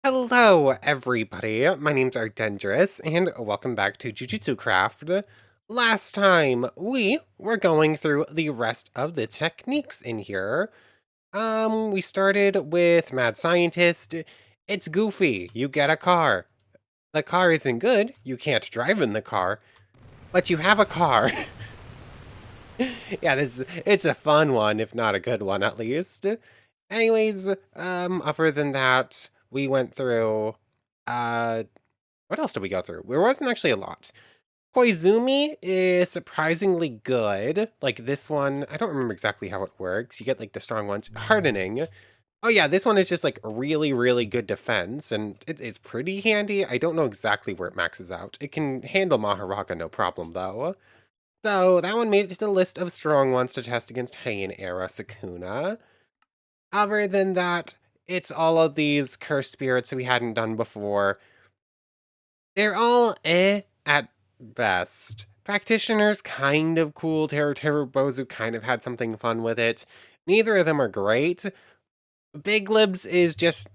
Hello, everybody. My name's Ardendris, and welcome back to Jujutsu Craft. Last time, we were going through the rest of the techniques in here. We started with Mad Scientist. It's goofy. You get a car. The car isn't good. You can't drive in the car, but you have a car. Yeah, it's a fun one, if not a good one, at least. Anyways, other than that, we went through, uh, what else did we go through? There wasn't actually a lot. Koizumi is surprisingly good. Like this one, I don't remember exactly how it works. You get like the strong ones. Hardening. Oh yeah, this one is just like really, really good defense, and it's pretty handy. I don't know exactly where it maxes out. It can handle Maharaga no problem though. So that one made it to the list of strong ones to test against Heian era Sukuna. Other than that, it's all of these cursed spirits we hadn't done before. They're all at best. Practitioners, kind of cool. Bozu kind of had something fun with it. Neither of them are great. Big Libs is just...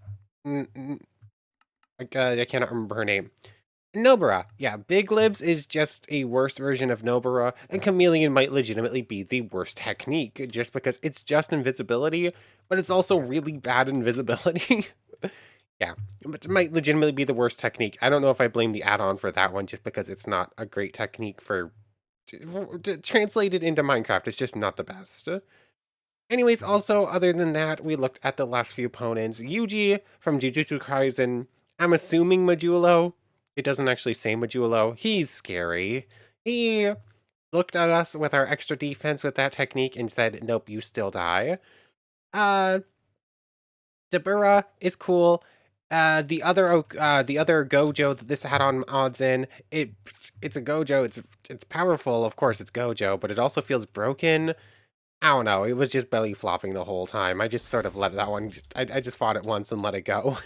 I cannot remember her name. Nobara. Yeah, Big Libs is just a worse version of Nobara, and Chameleon might legitimately be the worst technique, just because it's just invisibility, but it's also really bad invisibility. Yeah, but it might legitimately be the worst technique. I don't know if I blame the add-on for that one, just because it's not a great technique for... translated into Minecraft, it's just not the best. Anyways, also, other than that, we looked at the last few opponents. Yuji from Jujutsu Kaisen. I'm assuming Modulo. It doesn't actually say Modulo. He's scary. He looked at us with our extra defense with that technique and said, nope, you still die. Uh, Dabura is cool. The other Gojo that this had on odds in, it's a Gojo, it's powerful, of course it's Gojo, but it also feels broken. I don't know, it was just belly flopping the whole time. I just sort of let that one, I just fought it once and let it go.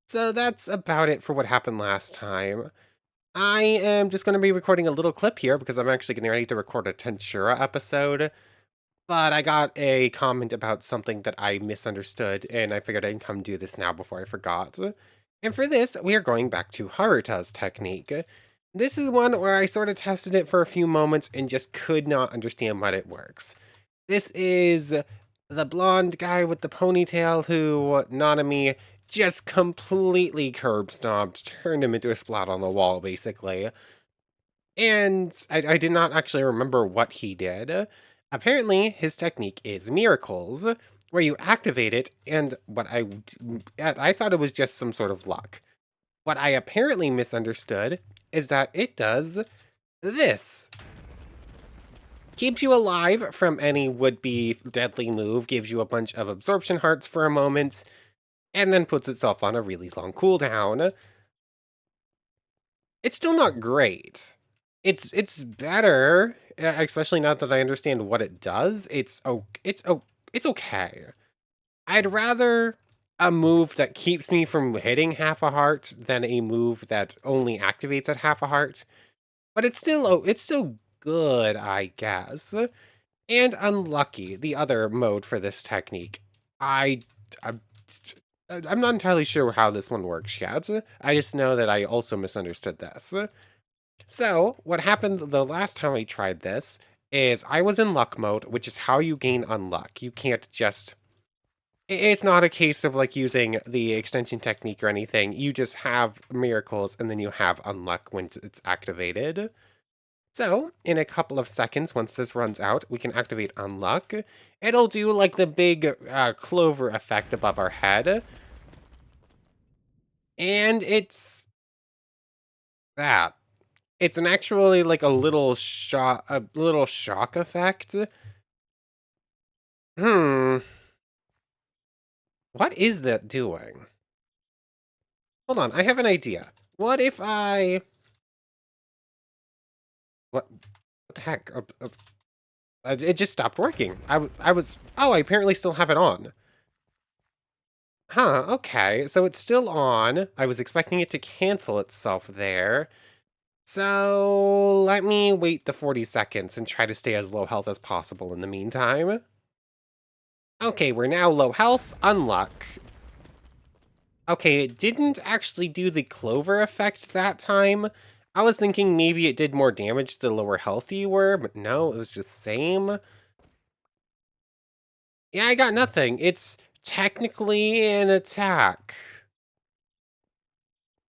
So that's about it for what happened last time. I am just going to be recording a little clip here because I'm actually getting ready to record a Tensura episode, but I got a comment about something that I misunderstood, and I figured I'd come do this now before I forgot. And for this, we are going back to Haruta's technique. This is one where I sort of tested it for a few moments and just could not understand what it works. This is the blonde guy with the ponytail who Nanami just completely curb stomped, turned him into a splat on the wall, basically. And I did not actually remember what he did. Apparently, his technique is miracles, where you activate it, and I thought it was just some sort of luck. What I apparently misunderstood is that it does this. Keeps you alive from any would-be deadly move, gives you a bunch of absorption hearts for a moment, and then puts itself on a really long cooldown. It's still not great. It's better, especially now that I understand what it does. It's okay. I'd rather a move that keeps me from hitting half a heart than a move that only activates at half a heart. But it's still good, I guess. And unlucky, the other mode for this technique. I, I'm, I'm not entirely sure how this one works yet. I just know that I also misunderstood this. So, what happened the last time I tried this is I was in luck mode, which is how you gain unluck. You can't just... It's not a case of like using the extension technique or anything. You just have miracles and then you have unluck when it's activated. So, in a couple of seconds, once this runs out, we can activate Unluck. It'll do like the big clover effect above our head. And it's that. It's an actually like a little shock effect. Hmm. What is that doing? Hold on, I have an idea. What if I... What the heck? It just stopped working. I was... Oh, I apparently still have it on. Huh, okay, so it's still on. I was expecting it to cancel itself there. So let me wait the 40 seconds and try to stay as low health as possible in the meantime. Okay, we're now low health, unluck. Okay, it didn't actually do the clover effect that time. I was thinking maybe it did more damage the lower health you were, but no, it was just same. Yeah, I got nothing. It's technically an attack.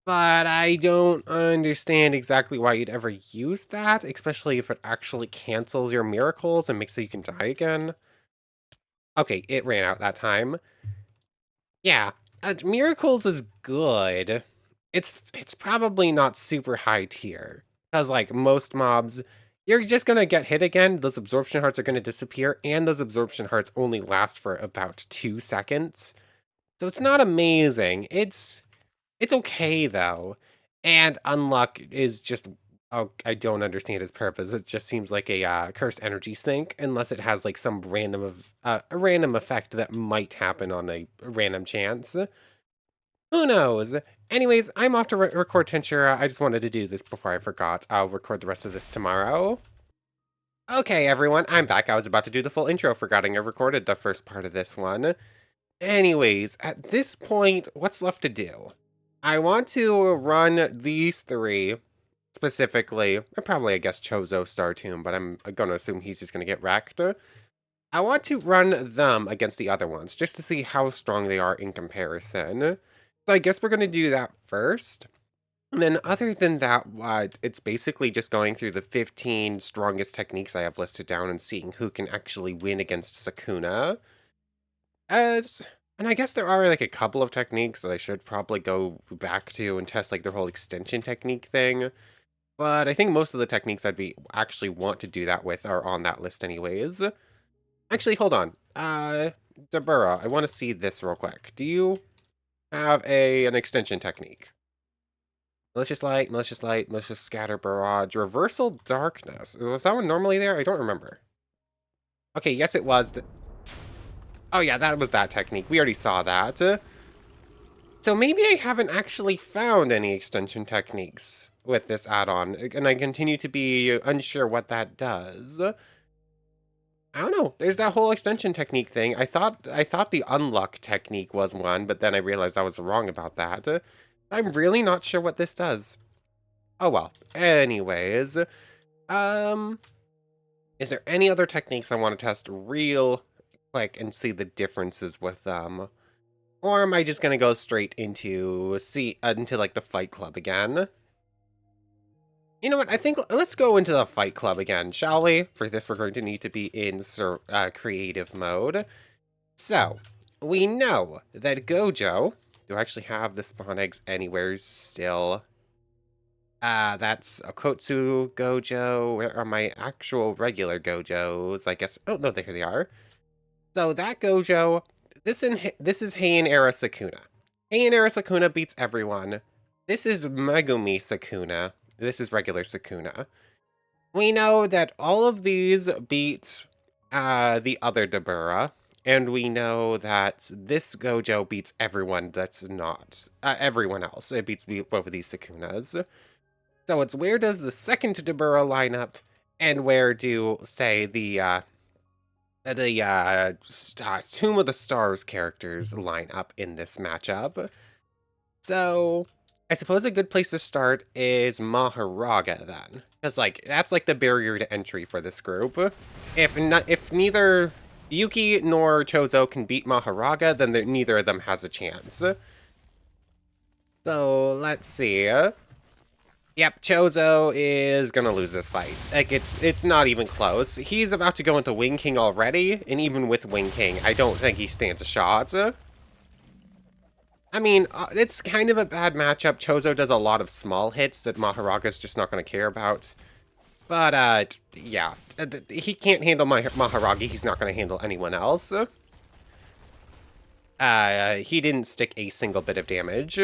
But I don't understand exactly why you'd ever use that, especially if it actually cancels your miracles and makes so you can die again. Okay, it ran out that time. Yeah, miracles is good. It's probably not super high tier, because like most mobs, you're just gonna get hit again, those absorption hearts are gonna disappear, and those absorption hearts only last for about 2 seconds. So it's not amazing. It's okay though. And unluck is just, oh, I don't understand its purpose. It just seems like a cursed energy sink, unless it has like some a random effect that might happen on a random chance. Who knows? Anyways, I'm off to record Tensura. I just wanted to do this before I forgot. I'll record the rest of this tomorrow. Okay, everyone, I'm back. I was about to do the full intro, forgetting I recorded the first part of this one. Anyways, at this point, what's left to do? I want to run these three specifically. Probably, I guess, Chozo Star Tomb, but I'm going to assume he's just going to get wrecked. I want to run them against the other ones, just to see how strong they are in comparison. So I guess we're going to do that first. And then other than that, it's basically just going through the 15 strongest techniques I have listed down and seeing who can actually win against Sukuna. Uh, and I guess there are like a couple of techniques that I should probably go back to and test like their whole extension technique thing. But I think most of the techniques I'd be actually want to do that with are on that list anyways. Actually, hold on. Dabura, I want to see this real quick. Do you have an extension technique? Malicious light, malicious light, malicious scatter barrage, reversal darkness. Was that one normally there? I don't remember. Okay, yes it was. Oh yeah, that was that technique. We already saw that. So maybe I haven't actually found any extension techniques with this add-on, and I continue to be unsure what that does. I don't know. There's that whole extension technique thing. I thought the unlock technique was one, but then I realized I was wrong about that. I'm really not sure what this does. Oh well. Anyways, is there any other techniques I want to test real quick and see the differences with them? Or am I just gonna go straight into into like the Fight Club again? You know what? I think let's go into the Fight Club again, shall we? For this, we're going to need to be in creative mode. So we know that Gojo. Do I actually have the spawn eggs anywhere still? That's Okotsu Gojo. Where are my actual regular Gojos? I guess. Oh no, there they are. So that Gojo. This is Heian era Sukuna. Heian era Sukuna beats everyone. This is Megumi Sukuna. This is regular Sukuna. We know that all of these beat the other Dabura, and we know that this Gojo beats everyone that's not everyone else. It beats both of these Sukunas. So it's where does the second Dabura line up, and where do say the Tomb of the Stars characters line up in this matchup. So I suppose a good place to start is Maharaga then, because like that's like the barrier to entry for this group. If neither Yuki nor Chozo can beat Maharaga, then neither of them has a chance. So let's see. Yep, Chozo is gonna lose this fight. Like, it's not even close. He's about to go into Wing King already, and even with Wing King, I don't think he stands a shot. I mean, it's kind of a bad matchup. Chozo does a lot of small hits that Maharaga's just not gonna care about. But, yeah. He can't handle Maharagi, he's not gonna handle anyone else. He didn't stick a single bit of damage.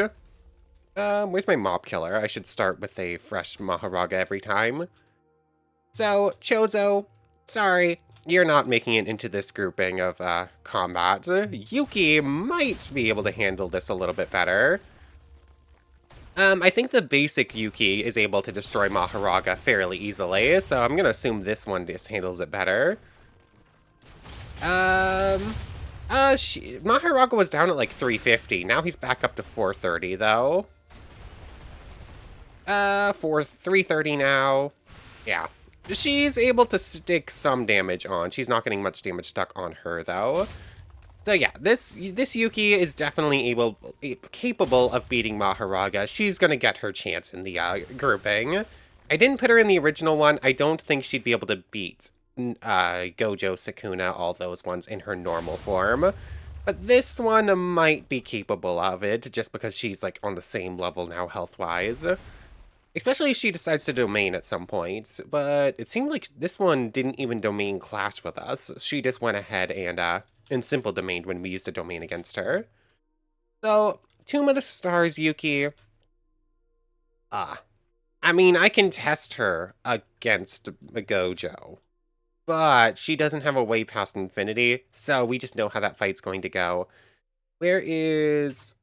Where's my mob killer? I should start with a fresh Maharaga every time. So, Chozo, sorry, you're not making it into this grouping of, combat. Yuki might be able to handle this a little bit better. I think the basic Yuki is able to destroy Maharaga fairly easily, so I'm gonna assume this one just handles it better. Maharaga was down at like 350. Now he's back up to 430 though. For 330 now. Yeah. She's able to stick some damage on. She's not getting much damage stuck on her though. So yeah, this Yuki is definitely capable of beating Maharaga. She's gonna get her chance in the grouping. I didn't put her in the original one. I don't think she'd be able to beat Gojo, Sukuna, all those ones in her normal form. But this one might be capable of it, just because she's like on the same level now health-wise. Especially if she decides to domain at some point. But it seemed like this one didn't even domain clash with us. She just went ahead and simple domained when we used a domain against her. So, Tomb of the Stars Yuki. I mean, I can test her against Gojo. But she doesn't have a way past infinity, so we just know how that fight's going to go. Where is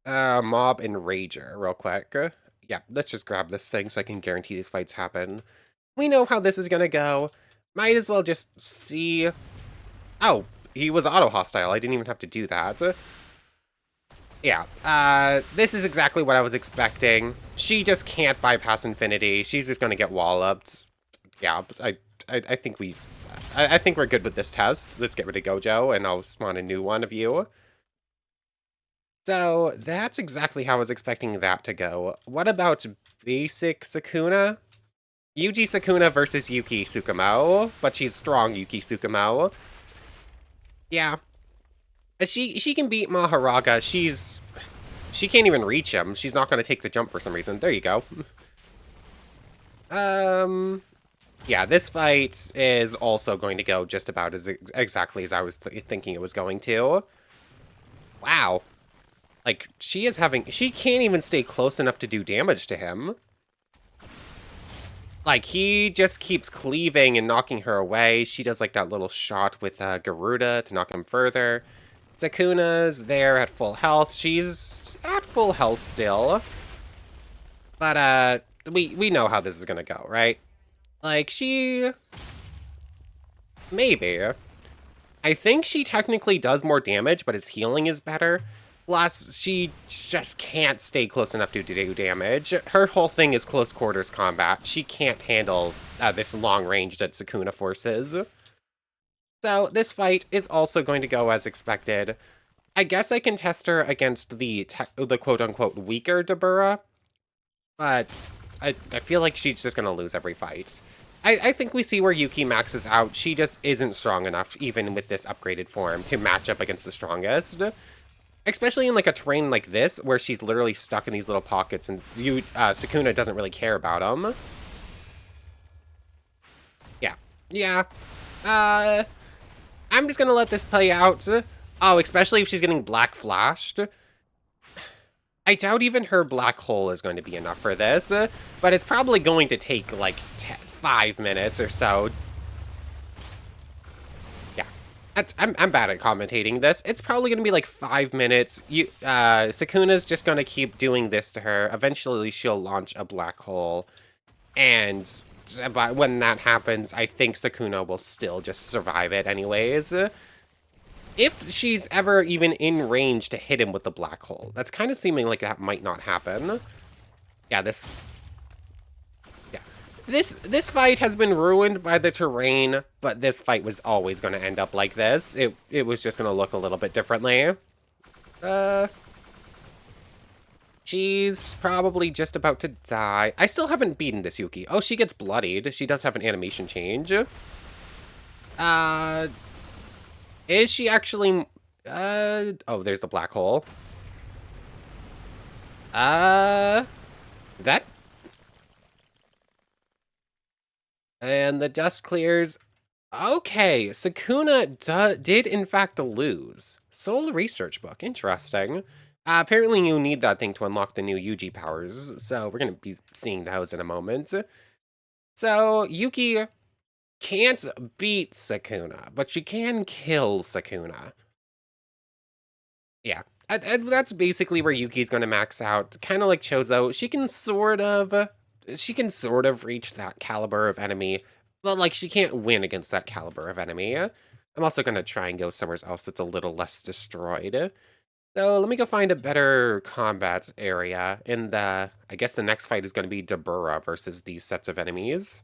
Mob and Rager, real quick? Yeah, let's just grab this thing so I can guarantee these fights happen. We know how this is gonna go. Might as well just see... Oh, he was auto-hostile. I didn't even have to do that. Yeah, this is exactly what I was expecting. She just can't bypass infinity. She's just gonna get walloped. Yeah, I think I think we're good with this test. Let's get rid of Gojo, and I'll spawn a new one of you. So, that's exactly how I was expecting that to go. What about basic Sukuna? Yuji Sukuna versus Yuki Tsukumo, but she's strong Yuki Tsukumo. Yeah. She can beat Maharaga. She can't even reach him. She's not going to take the jump for some reason. There you go. Yeah, this fight is also going to go just about as exactly as I was thinking it was going to. Wow. Like, she can't even stay close enough to do damage to him. Like, he just keeps cleaving and knocking her away. She does, like, that little shot with Garuda to knock him further. Sukuna's there at full health. She's at full health still. But, we know how this is gonna go, right? Like, maybe. I think she technically does more damage, but his healing is better. Plus, she just can't stay close enough to do damage. Her whole thing is close quarters combat. She can't handle this long range that Sukuna forces. So, this fight is also going to go as expected. I guess I can test her against the quote-unquote weaker Dabura, but I feel like she's just going to lose every fight. I think we see where Yuki maxes out. She just isn't strong enough, even with this upgraded form, to match up against the strongest. Especially in like a terrain like this, where she's literally stuck in these little pockets, and Sukuna doesn't really care about them. Yeah. I'm just gonna let this play out. Oh, especially if she's getting black flashed. I doubt even her black hole is going to be enough for this, but it's probably going to take like 5 minutes or so. Yeah, I'm bad at commentating this. It's probably going to be like 5 minutes. Sukuna's just going to keep doing this to her. Eventually, she'll launch a black hole, and when that happens, I think Sukuna will still just survive it anyways. If she's ever even in range to hit him with the black hole. That's kind of seeming like that might not happen. Yeah, this fight has been ruined by the terrain, but this fight was always going to end up like this. It was just going to look a little bit differently. She's probably just about to die. I still haven't beaten this Yuki. Oh, she gets bloodied. She does have an animation change. Is she actually... oh, there's the black hole. That... And the dust clears. Okay, Sukuna did in fact lose. Soul Research Book, interesting. Apparently you need that thing to unlock the new Yuji powers, so we're gonna be seeing those in a moment. So, Yuki can't beat Sukuna, but she can kill Sukuna. Yeah, that's basically where Yuki's gonna max out. Kind of like Chozo, she can sort of reach that caliber of enemy, but like she can't win against that caliber of enemy. I'm also going to try and go somewhere else that's a little less destroyed. So let me go find a better combat area. I guess the next fight is going to be Dabura versus these sets of enemies.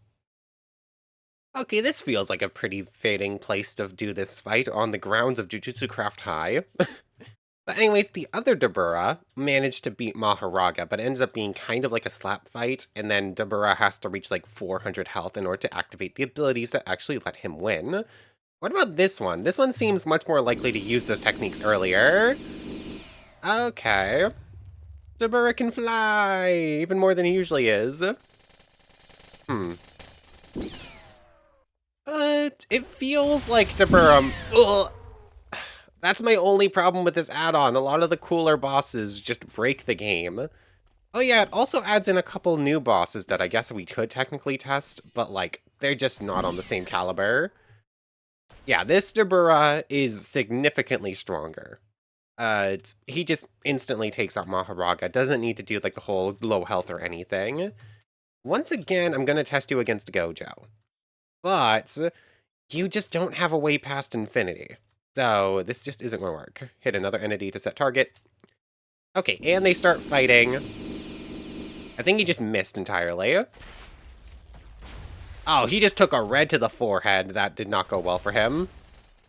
Okay, this feels like a pretty fitting place to do this fight on the grounds of Jujutsu Craft High. But anyways, the other Dabura managed to beat Maharaga, but it ends up being kind of like a slap fight, and then Dabura has to reach like 400 health in order to activate the abilities that actually let him win. What about this one? This one seems much more likely to use those techniques earlier. Okay. Dabura can fly, even more than he usually is. But it feels like Dabura... Ugh. That's my only problem with this add-on. A lot of the cooler bosses just break the game. Oh yeah, it also adds in a couple new bosses that I guess we could technically test, but like, they're just not on the same caliber. Yeah, this Dabura is significantly stronger. He just instantly takes out Maharaga. Doesn't need to do like the whole low health or anything. Once again, I'm gonna test you against Gojo. But you just don't have a way past infinity. So this just isn't going to work. Hit another entity to set target. Okay, and they start fighting. I think he just missed entirely. Oh, he just took a red to the forehead. That did not go well for him.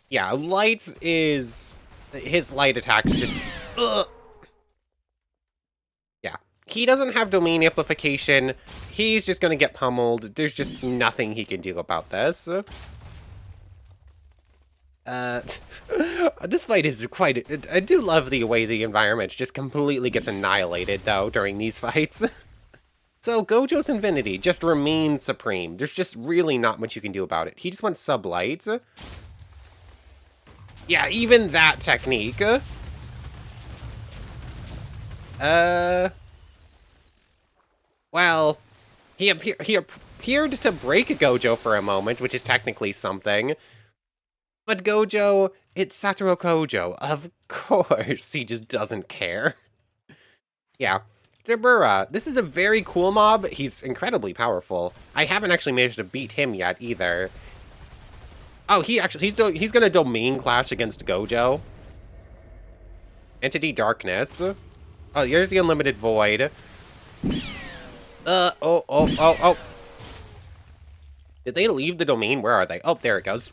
Yeah, light is... His light attacks just... Ugh. Yeah. He doesn't have domain amplification. He's just going to get pummeled. There's just nothing he can do about this. This fight is quite... I do love the way the environment just completely gets annihilated, though, during these fights. So, Gojo's Infinity just remains supreme. There's just really not much you can do about it. He just went Sublight. Yeah, even that technique. Well, he appeared to break Gojo for a moment, which is technically something. But Gojo, it's Satoru Gojo. Of course, he just doesn't care. Yeah. Dabura, this is a very cool mob. He's incredibly powerful. I haven't actually managed to beat him yet, either. Oh, he's gonna domain clash against Gojo. Entity Darkness. Oh, here's the Unlimited Void. Oh. Did they leave the domain? Where are they? Oh, there it goes.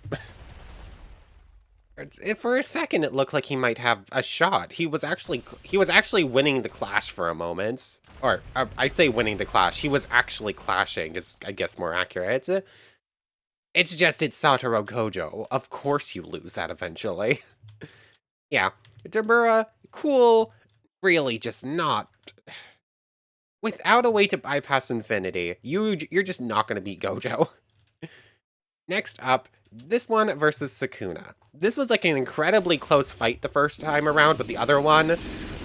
For a second, it looked like he might have a shot. He was actually winning the clash for a moment. Or, I say winning the clash. He was actually clashing, is, I guess, more accurate. It's Satoru Gojo. Of course you lose that eventually. Yeah. Dabura, cool. Really just not... Without a way to bypass infinity, you're just not going to beat Gojo. Next up, this one versus Sukuna. This was like an incredibly close fight the first time around, but the other one,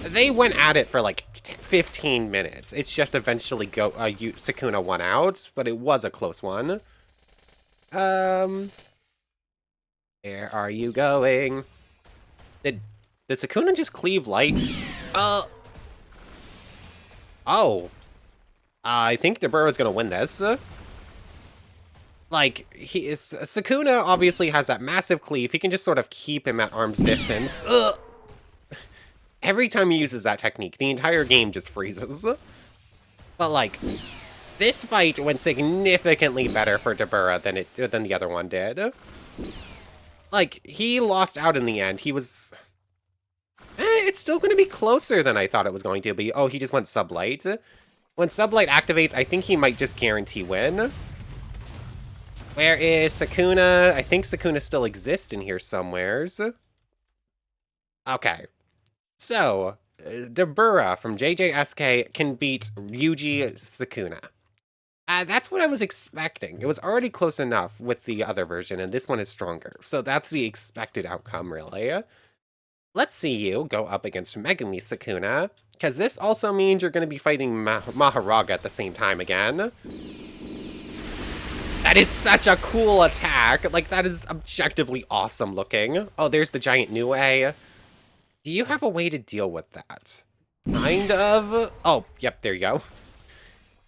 they went at it for like 15 minutes. It's just eventually Sukuna won out, but it was a close one. Where are you going? Did Sukuna just cleave light? Oh. I think Dabura's gonna win this. Like, Sukuna obviously has that massive cleave. He can just sort of keep him at arm's distance. Ugh. Every time he uses that technique, the entire game just freezes. But, like, this fight went significantly better for Dabura than the other one did. Like, he lost out in the end. He was... it's still going to be closer than I thought it was going to be. Oh, he just went Sublight. When Sublight activates, I think he might just guarantee win. Where is Sukuna? I think Sukuna still exists in here somewheres. Okay. So, Dabura from JJSK can beat Ryuji Sukuna. That's what I was expecting. It was already close enough with the other version, and this one is stronger. So that's the expected outcome, really. Let's see you go up against Megumi Sukuna, because this also means you're going to be fighting Maharaga at the same time again. That is such a cool attack. Like, that is objectively awesome looking. Oh, there's the giant Nue. Do you have a way to deal with that? Kind of. Oh, yep, there you go.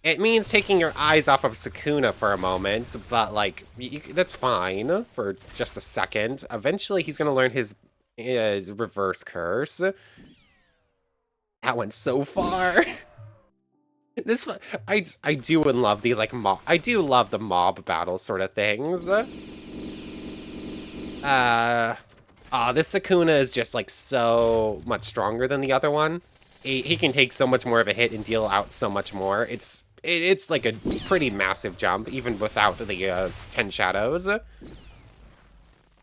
It means taking your eyes off of Sukuna for a moment, but, like, that's fine for just a second. Eventually, he's gonna learn his reverse curse. That went so far. This I do and love these like I do love the mob battle sort of things. This Sukuna is just like so much stronger than the other one. He can take so much more of a hit and deal out so much more. It's like a pretty massive jump even without the 10 shadows.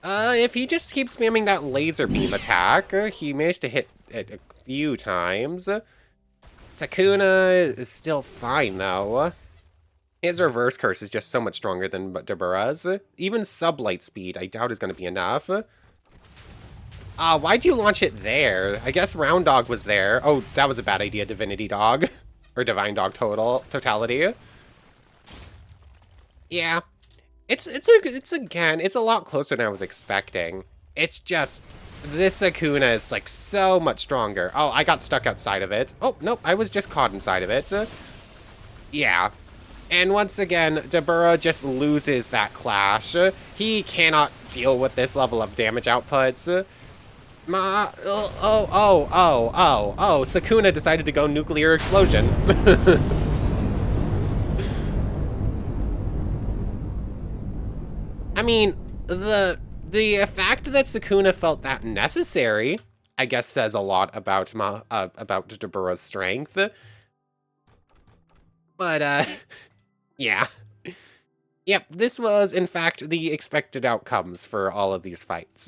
If he just keeps spamming that laser beam attack, he managed to hit it a few times. Sukuna is still fine, though. His reverse curse is just so much stronger than Dabura's. Even sublight speed, I doubt is going to be enough. Why'd you launch it there? I guess Round Dog was there. Oh, that was a bad idea, Divinity Dog. Or Divine Dog totality. Yeah. It's a lot closer than I was expecting. It's just... This Sukuna is, like, so much stronger. Oh, I got stuck outside of it. Oh, nope, I was just caught inside of it. Yeah. And once again, Dabura just loses that clash. He cannot deal with this level of damage outputs. Sukuna decided to go nuclear explosion. I mean, the fact that Sukuna felt that necessary, I guess, says a lot about Dabura's strength. But, yeah. Yep, this was, in fact, the expected outcomes for all of these fights.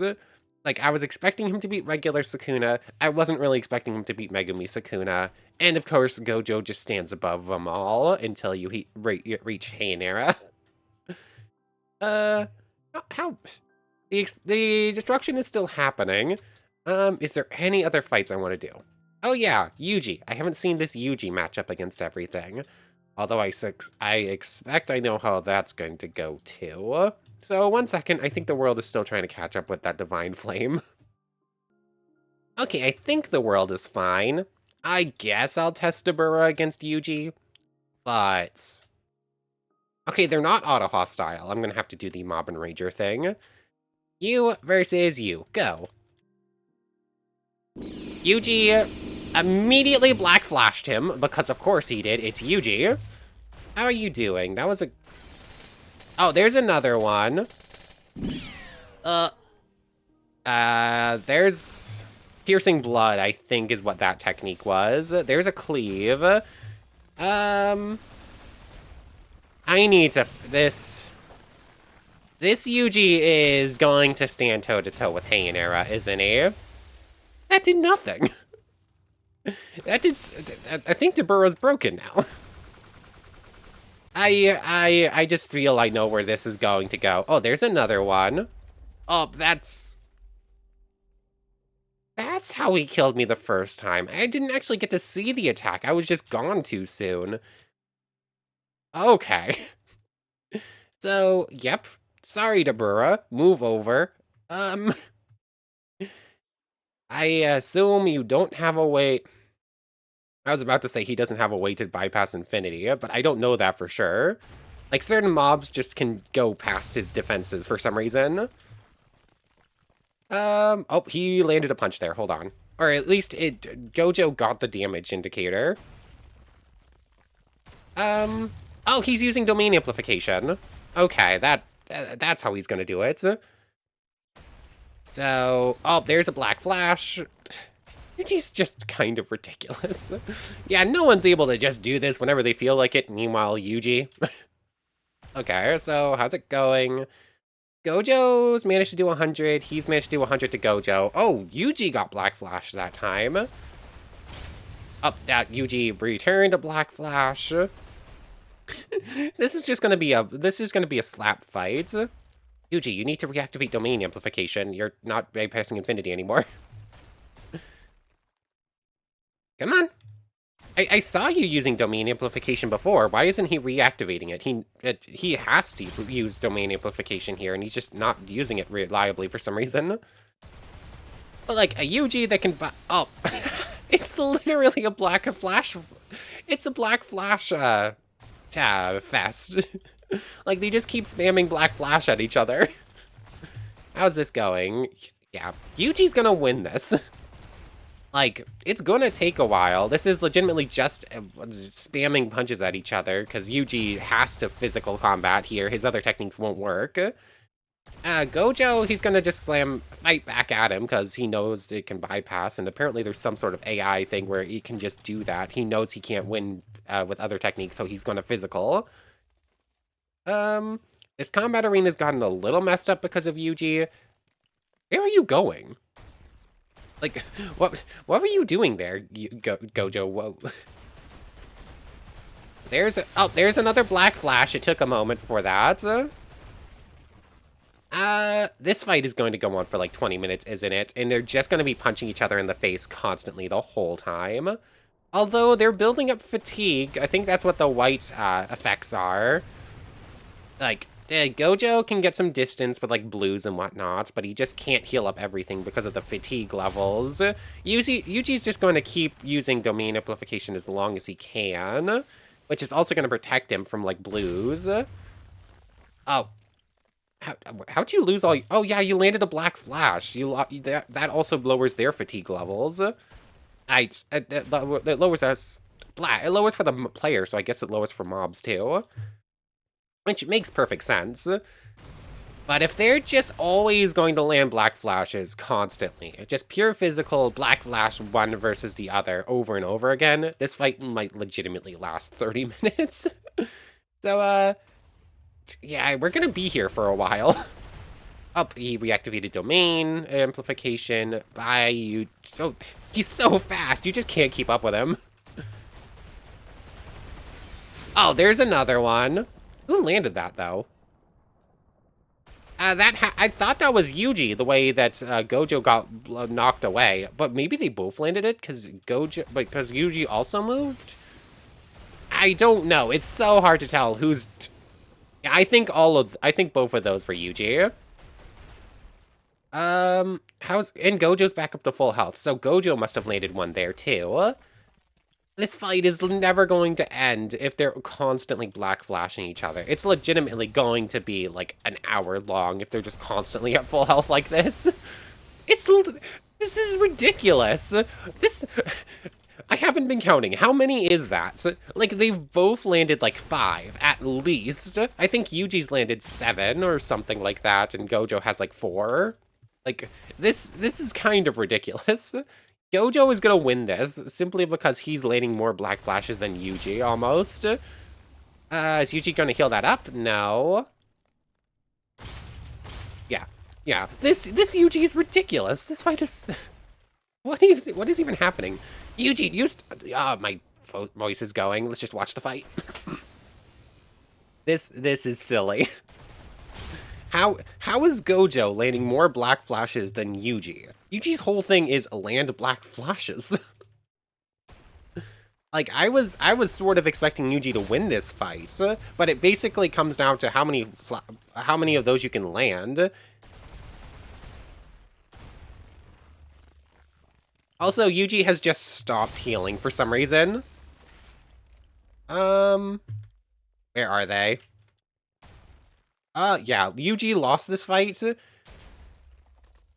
Like, I was expecting him to beat regular Sukuna, I wasn't really expecting him to beat Megumi Sukuna, and of course, Gojo just stands above them all until you reach Heian era. How... The destruction is still happening. Is there any other fights I want to do? Oh yeah, Yuji. I haven't seen this Yuji matchup against everything. Although I expect I know how that's going to go too. So 1 second, I think the world is still trying to catch up with that Divine Flame. Okay, I think the world is fine. I guess I'll test Dabura against Yuji. But... Okay, they're not auto-hostile. I'm gonna have to do the Mob and Rager thing. You versus you. Go. Yuji immediately black flashed him, because of course he did. It's Yuji. How are you doing? That was a... Oh, there's another one. There's... Piercing Blood, I think, is what that technique was. There's a Cleave. I need to... This Yuji is going to stand toe-to-toe with Heian era, isn't he? That did nothing. I think Dabura's broken now. I just feel I know where this is going to go. Oh, there's another one. Oh, that's how he killed me the first time. I didn't actually get to see the attack. I was just gone too soon. Okay. So, yep. Sorry, Dabura. Move over. I assume you don't have a way... I was about to say he doesn't have a way to bypass infinity, but I don't know that for sure. Like, certain mobs just can go past his defenses for some reason. Oh, he landed a punch there. Hold on. Or at least Gojo got the damage indicator. Oh, he's using domain amplification. Okay, that's how he's gonna do it. So, oh, there's a black flash. Yuji's just kind of ridiculous. Yeah, no one's able to just do this whenever they feel like it. Meanwhile, Yuji. Okay, so how's it going? Gojo's managed to do 100. He's managed to do 100 to Gojo. Oh, Yuji got black flash that time. Oh, that Yuji returned a black flash. This is just gonna be a slap fight. Yuji, you need to reactivate domain amplification. You're not bypassing infinity anymore. Come on. I saw you using domain amplification before. Why isn't he reactivating it? He has to use domain amplification here, and he's just not using it reliably for some reason. But like a Yuji that can oh, it's literally a black flash. It's a black flash fest. Like, they just keep spamming Black Flash at each other. How's this going? Yeah, Yuji's gonna win this. Like, it's gonna take a while. This is legitimately just spamming punches at each other, because Yuji has to physical combat here. His other techniques won't work. Gojo, he's gonna just fight back at him, because he knows it can bypass, and apparently there's some sort of AI thing where he can just do that. He knows he can't win with other techniques, so he's gonna physical. This combat arena's gotten a little messed up because of Yuji. Where are you going? Like, what were you doing there, Gojo? Whoa. There's another Black Flash. It took a moment for that. This fight is going to go on for like 20 minutes, isn't it? And they're just going to be punching each other in the face constantly the whole time. Although they're building up fatigue. I think that's what the white effects are. Like, Gojo can get some distance with, like, blues and whatnot, but he just can't heal up everything because of the fatigue levels. Yuji's just going to keep using domain amplification as long as he can, which is also going to protect him from, like, blues. Oh. How'd you lose all... Oh, yeah, you landed a Black Flash. That also lowers their fatigue levels. It lowers us... It lowers for the player, so I guess it lowers for mobs, too. Which makes perfect sense. But if they're just always going to land Black Flashes constantly, just pure physical Black Flash one versus the other over and over again, this fight might legitimately last 30 minutes. So, yeah, we're gonna be here for a while. Oh, he reactivated domain amplification by you. So, he's so fast, you just can't keep up with him. Oh, there's another one. Who landed that, though? I thought that was Yuji, the way that Gojo got knocked away. But maybe they both landed it because Yuji also moved? I don't know. It's so hard to tell who's... I think both of those were Yuji. And Gojo's back up to full health, so Gojo must have landed one there, too. This fight is never going to end if they're constantly Black Flashing each other. It's legitimately going to be like an hour long if they're just constantly at full health like this. This is ridiculous. I haven't been counting. How many is that? Like, they've both landed like 5 at least. I think Yuji's landed 7 or something like that, and Gojo has like 4. Like, this is kind of ridiculous. Gojo is gonna win this, simply because he's landing more Black Flashes than Yuji, almost. Is Yuji gonna heal that up? No. Yeah. This Yuji is ridiculous. This fight is... What is even happening? Yuji, my voice is going. Let's just watch the fight. This is silly. How is Gojo landing more Black Flashes than Yuji? Yuji's whole thing is land Black Flashes. Like, I was sort of expecting Yuji to win this fight, but it basically comes down to how many of those you can land. Also, Yuji has just stopped healing for some reason. Where are they? Yeah, Yuji lost this fight.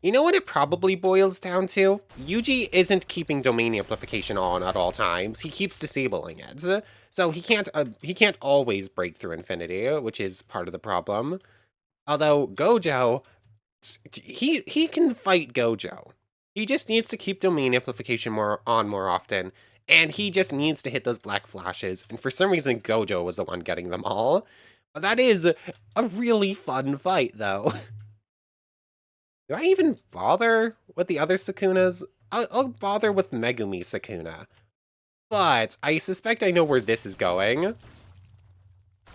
You know what it probably boils down to? Yuji isn't keeping domain amplification on at all times. He keeps disabling it. So he can't always break through infinity, which is part of the problem. Although Gojo, he can fight Gojo. He just needs to keep domain amplification more often, and he just needs to hit those Black Flashes. And for some reason, Gojo was the one getting them all. But that is a really fun fight, though. Do I even bother with the other Sukunas? I'll bother with Megumi Sukuna. But I suspect I know where this is going.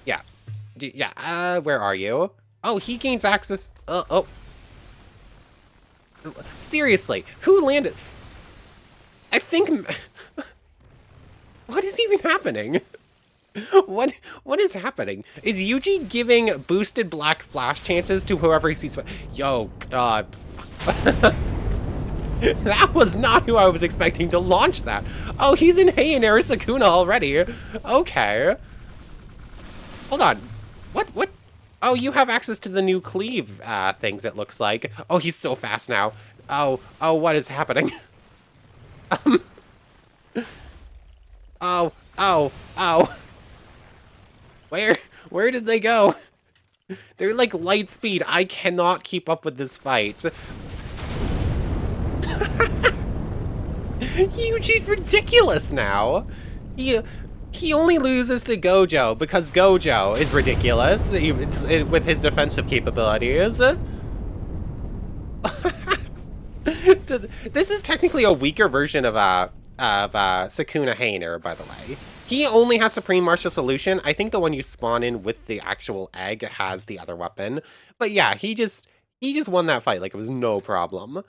Yeah. Where are you? Oh, he gains access. Oh. Seriously, who landed? I think... What is even happening? What is happening? Is Yuji giving boosted Black Flash chances to whoever he sees? Yo, God. That was not who I was expecting to launch that. Oh, he's in Heian Sukuna already. Okay. Hold on. What? Oh, you have access to the new cleave things, it looks like. Oh, he's so fast now. Oh, what is happening? um, oh. Where did they go? They're like light speed. I cannot keep up with this fight. Yuji's ridiculous now. He only loses to Gojo because Gojo is ridiculous with his defensive capabilities. This is technically a weaker version of Sukuna Hainer, by the way. He only has Supreme Martial Solution. I think the one you spawn in with the actual egg has the other weapon. But yeah, he just won that fight like it was no problem.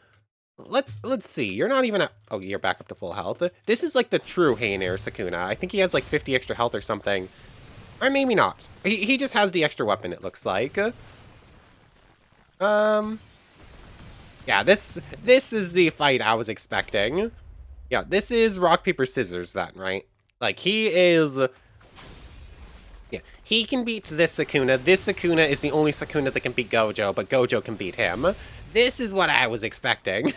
Let's see. You're not even at... Oh, you're back up to full health. This is like the true Hainer Sukuna. I think he has like 50 extra health or something. Or maybe not. He just has the extra weapon, it looks like. Yeah, this is the fight I was expecting. Yeah, this is rock, paper, scissors then, right? Like, he is... Yeah, he can beat this Sukuna. This Sukuna is the only Sukuna that can beat Gojo, but Gojo can beat him. This is what I was expecting.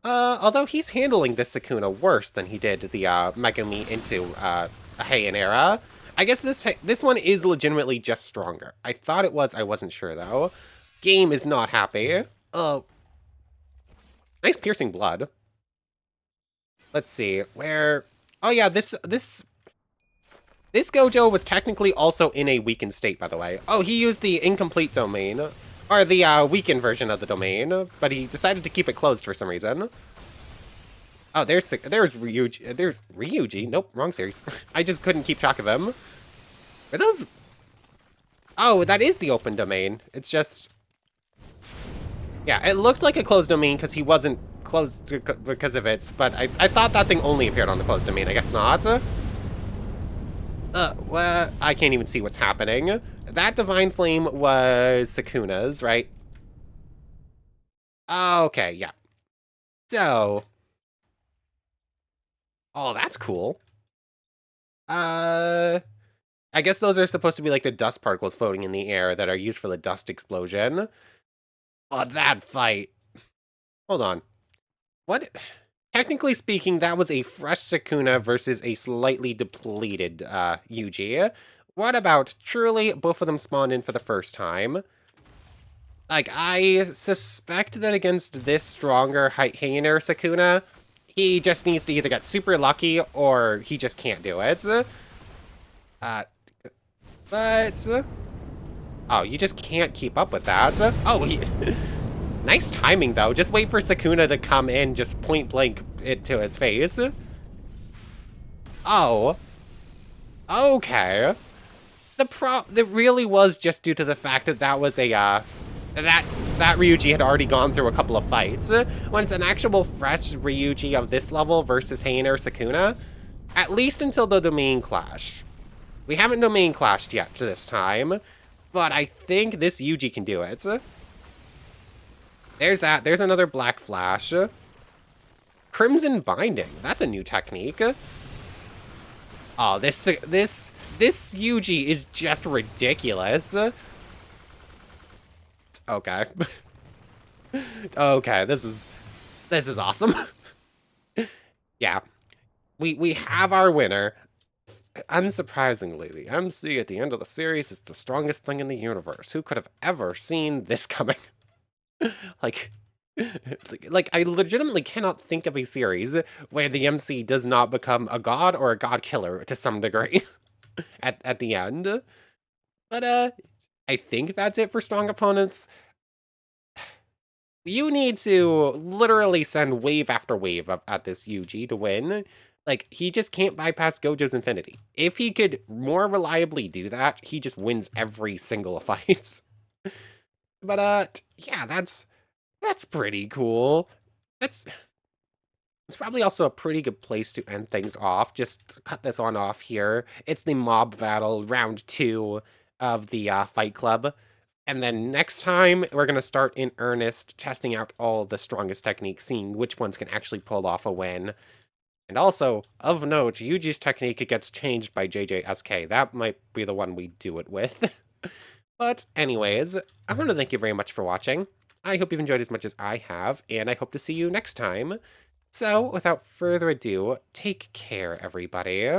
Although he's handling this Sukuna worse than he did the Megumi into a Heian era. I guess this one is legitimately just stronger. I thought it was, I wasn't sure though. Game is not happy. Nice piercing blood. Let's see, where... Oh yeah, this Gojo was technically also in a weakened state, by the way. Oh, he used the incomplete domain. Or the weakened version of the domain, but he decided to keep it closed for some reason. Oh, there's Ryuji. There's Ryuji. Nope, wrong series. I just couldn't keep track of him. Are those... Oh, that is the open domain. It's just... Yeah, it looked like a closed domain because he wasn't closed because of it, but I thought that thing only appeared on the closed domain. I guess not. Well, I can't even see what's happening. That Divine Flame was Sukuna's, right? Okay, yeah. So... Oh, that's cool. I guess those are supposed to be like the dust particles floating in the air that are used for the dust explosion. Oh, that fight. Hold on. What? Technically speaking, that was a fresh Sukuna versus a slightly depleted Yuji. What about truly both of them spawned in for the first time? Like, I suspect that against this stronger Hainer Sukuna, he just needs to either get super lucky or he just can't do it. Oh, you just can't keep up with that. Oh, nice timing, though. Just wait for Sukuna to come in, just point blank it to his face. Oh. Okay. It really was just due to the fact that that was a, that Ryuji had already gone through a couple of fights. When it's an actual fresh Ryuji of this level versus Hainer Sukuna, at least until the domain clash. We haven't domain clashed yet this time, but I think this Yuji can do it. There's that. There's another Black Flash. Crimson Binding. That's a new technique. Oh, this Yuji is just ridiculous. Okay. Okay, this is awesome. Yeah. We have our winner. Unsurprisingly, the MC at the end of the series is the strongest thing in the universe. Who could have ever seen this coming? like, I legitimately cannot think of a series where the MC does not become a god or a god killer to some degree at the end. But, I think that's it for strong opponents. You need to literally send wave after wave at this Yuji to win. Like, he just can't bypass Gojo's Infinity. If he could more reliably do that, he just wins every single fight. But, yeah, that's pretty cool. It's probably also a pretty good place to end things off. Just cut this on off here. It's the mob battle, round 2 of the Fight Club. And then next time, we're going to start in earnest, testing out all the strongest techniques, seeing which ones can actually pull off a win. And also, of note, Yuji's technique gets changed by JJSK. That might be the one we do it with. But anyways, I want to thank you very much for watching. I hope you've enjoyed as much as I have, and I hope to see you next time. So, without further ado, take care, everybody.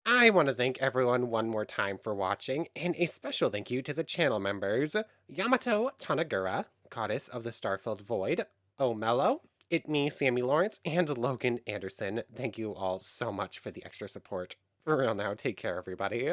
I want to thank everyone one more time for watching, and a special thank you to the channel members, Yamato Tanagura, Goddess of the Starfilled Void, Omello, It Me, Sammy Lawrence, and Logan Anderson. Thank you all so much for the extra support. For real now, take care, everybody.